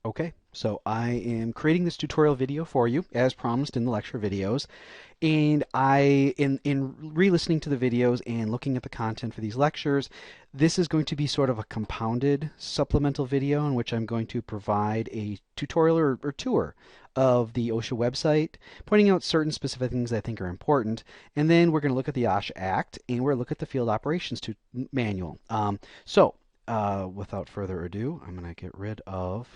Okay, so I am creating this tutorial video for you as promised in the lecture videos. And in re-listening to the videos and looking at the content for these lectures, this is going to be sort of a compounded supplemental video in which I'm going to provide a tutorial or tour of the OSHA website, pointing out certain specific things I think are important. And then we're going to look at the OSHA Act and we're going to look at the Field Operations Manual. Without further ado, I'm going to get rid of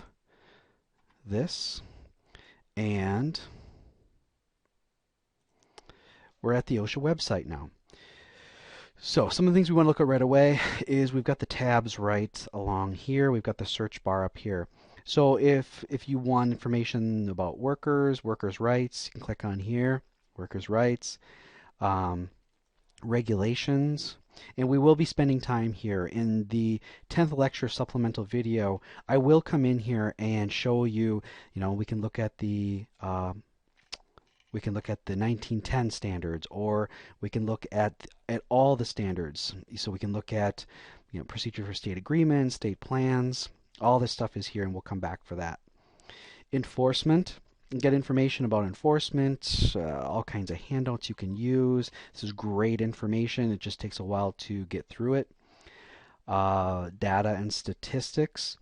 this, and we're at the OSHA website now. So some of the things we want to look at right away is we've got the tabs right along here. We've got the search bar up here. So if you want information about workers rights, you can click on here, workers rights, regulations, and we will be spending time here. In the 10th lecture supplemental video, I will come in here and show you, we can look at the 1910 standards, or we can look at all the standards. So we can look at procedure for state agreements, state plans. All this stuff is here, and we'll come back for that. Enforcement. Get information about enforcement, all kinds of handouts you can use. This is great information. It just takes a while to get through it. Data and statistics.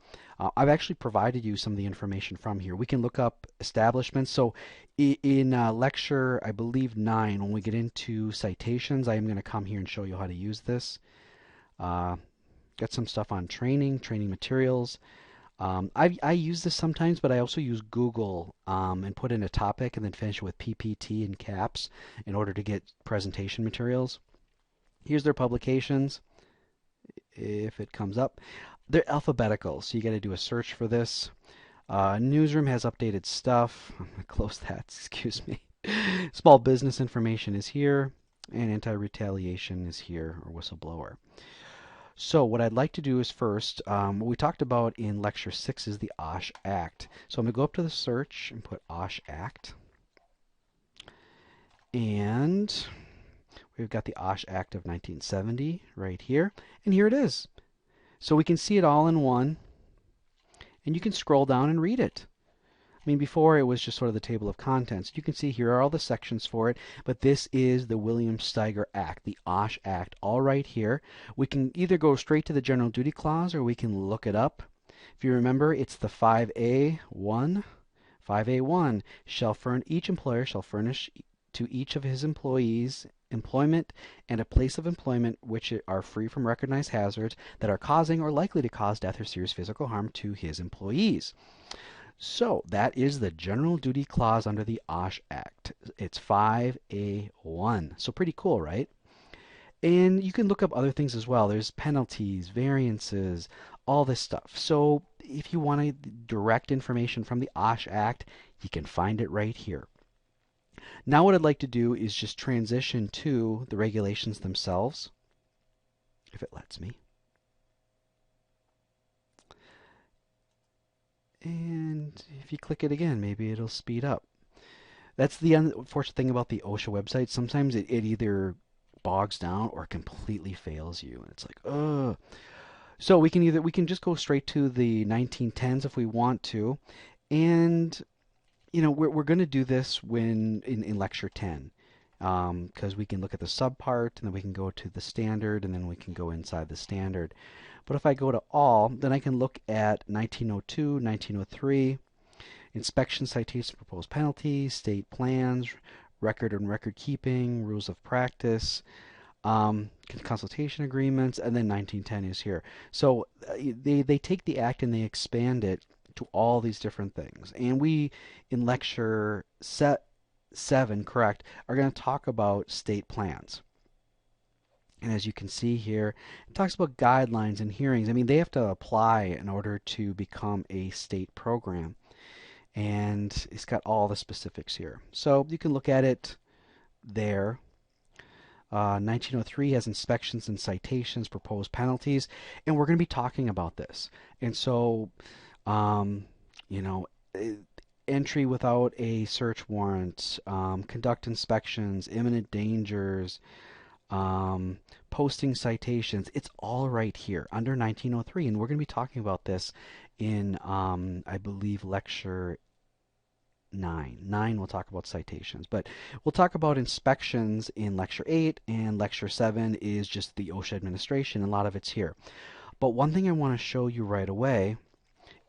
I've actually provided you some of the information from here. We can look up establishments. So in lecture, I believe 9, when we get into citations, I am going to come here and show you how to use this. Got some stuff on training materials. I use this sometimes, but I also use Google and put in a topic and then finish it with PPT in caps in order to get presentation materials. Here's their publications, if it comes up. They're alphabetical, so you got to do a search for this. Newsroom has updated stuff. I'm going to close that, excuse me. Small business information is here, and anti-retaliation is here, or whistleblower. So what I'd like to do is first, what we talked about in lecture 6 is the OSH Act. So I'm going to go up to the search and put OSH Act. And we've got the OSH Act of 1970 right here. And here it is. So we can see it all in one. And you can scroll down and read it. I mean, before it was just sort of the table of contents. You can see here are all the sections for it, but this is the William Steiger Act, the OSH Act, all right here. We can either go straight to the General Duty Clause or we can look it up. If you remember, it's the 5A1. 5A1, each employer shall furnish to each of his employees employment and a place of employment which are free from recognized hazards that are causing or likely to cause death or serious physical harm to his employees. So that is the General Duty Clause under the OSH Act. It's 5A1. So pretty cool, right? And you can look up other things as well. There's penalties, variances, all this stuff. So if you want direct information from the OSH Act, you can find it right here. Now what I'd like to do is just transition to the regulations themselves, if it lets me. And if you click it again, maybe it'll speed up. That's the unfortunate thing about the OSHA website. Sometimes it either bogs down or completely fails you. And it's like, ugh. So we can just go straight to the 1910s if we want to. And, we're going to do this when in lecture 10. Because we can look at the subpart, and then we can go to the standard, and then we can go inside the standard. But if I go to all, then I can look at 1902, 1903, inspection, citations, proposed penalties, state plans, record and record keeping, rules of practice, consultation agreements, and then 1910 is here. So they take the act and they expand it to all these different things. And we, in lecture 7, correct, are going to talk about state plans. And as you can see here, it talks about guidelines and hearings. I mean, they have to apply in order to become a state program. And it's got all the specifics here. So you can look at it there. 1903 has inspections and citations, proposed penalties, and we're going to be talking about this. And so, entry without a search warrant, conduct inspections, imminent dangers, um, posting citations. It's all right here under 1903, and we're going to be talking about this in, I believe, lecture 9. 9 we'll talk about citations, but we'll talk about inspections in lecture 8, and lecture 7 is just the OSHA administration, and a lot of it's here. But one thing I want to show you right away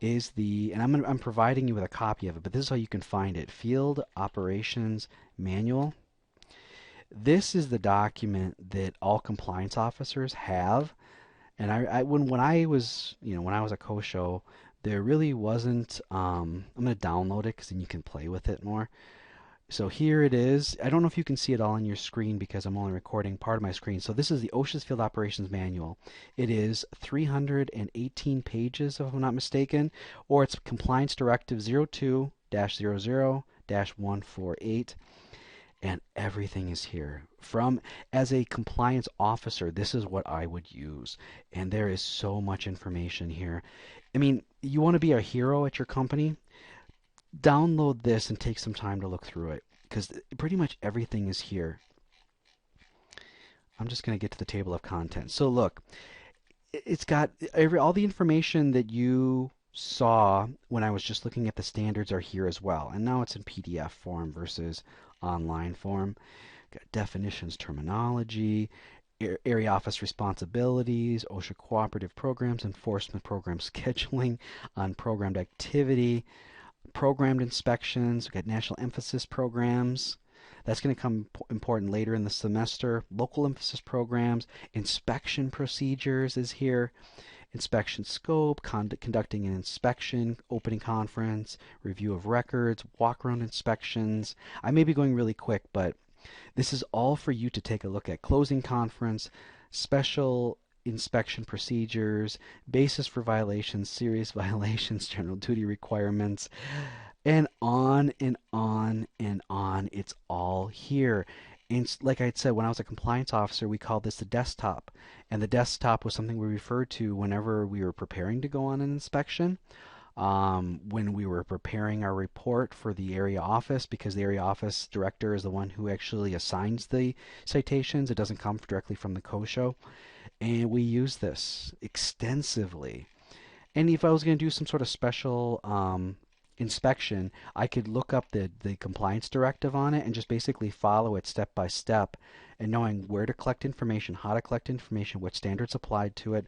is and I'm providing you with a copy of it, but this is how you can find it. Field Operations Manual. This is the document that all compliance officers have. And when I was, when I was a co-show, there really wasn't, I'm going to download it because then you can play with it more. So here it is. I don't know if you can see it all on your screen because I'm only recording part of my screen. So this is the OSHA's Field Operations Manual. It is 318 pages, if I'm not mistaken, or it's Compliance Directive 02-00-148. And everything is here. As a compliance officer, this is what I would use. And there is so much information here. I mean, you want to be a hero at your company? Download this and take some time to look through it because pretty much everything is here. I'm just going to get to the table of contents. So look, it's got all the information that you saw when I was just looking at the standards are here as well. And now it's in PDF form versus online form. Got definitions, terminology, area office responsibilities, OSHA cooperative programs, enforcement program scheduling, unprogrammed activity, programmed inspections. We've got national emphasis programs. That's going to come important later in the semester. Local emphasis programs, inspection procedures is here. Inspection scope, conducting an inspection, opening conference, review of records, walk-around inspections. I may be going really quick, but this is all for you to take a look at. Closing conference, special inspection procedures, basis for violations, serious violations, general duty requirements, and on and on and on. It's all here. And like I said, when I was a compliance officer, we called this the desktop. And the desktop was something we referred to whenever we were preparing to go on an inspection. When we were preparing our report for the area office, because the area office director is the one who actually assigns the citations. It doesn't come directly from the COSHO. And we use this extensively. And if I was going to do some sort of special inspection, I could look up the compliance directive on it and just basically follow it step by step, and knowing where to collect information, how to collect information, what standards applied to it.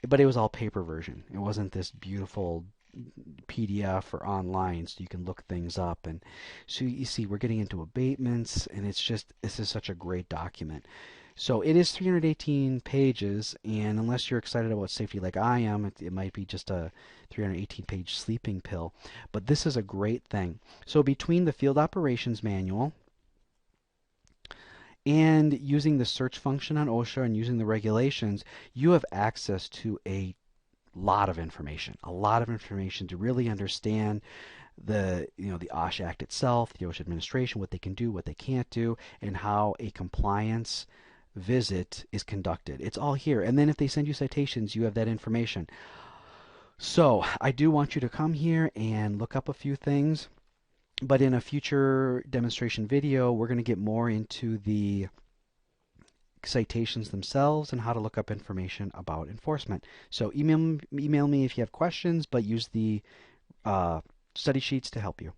But it was all paper version. It wasn't this beautiful PDF or online, so you can look things up. And so you see, we're getting into abatements, and this is such a great document. So it is 318 pages, and unless you're excited about safety like I am, it might be just a 318-page sleeping pill. But this is a great thing. So between the Field Operations Manual and using the search function on OSHA and using the regulations, you have access to a lot of information to really understand the OSH Act itself, the OSHA administration, what they can do, what they can't do, and how a compliance visit is conducted. It's all here. And then if they send you citations, you have that information. So I do want you to come here and look up a few things, but in a future demonstration video, we're going to get more into the citations themselves and how to look up information about enforcement. So email me if you have questions, but use the study sheets to help you.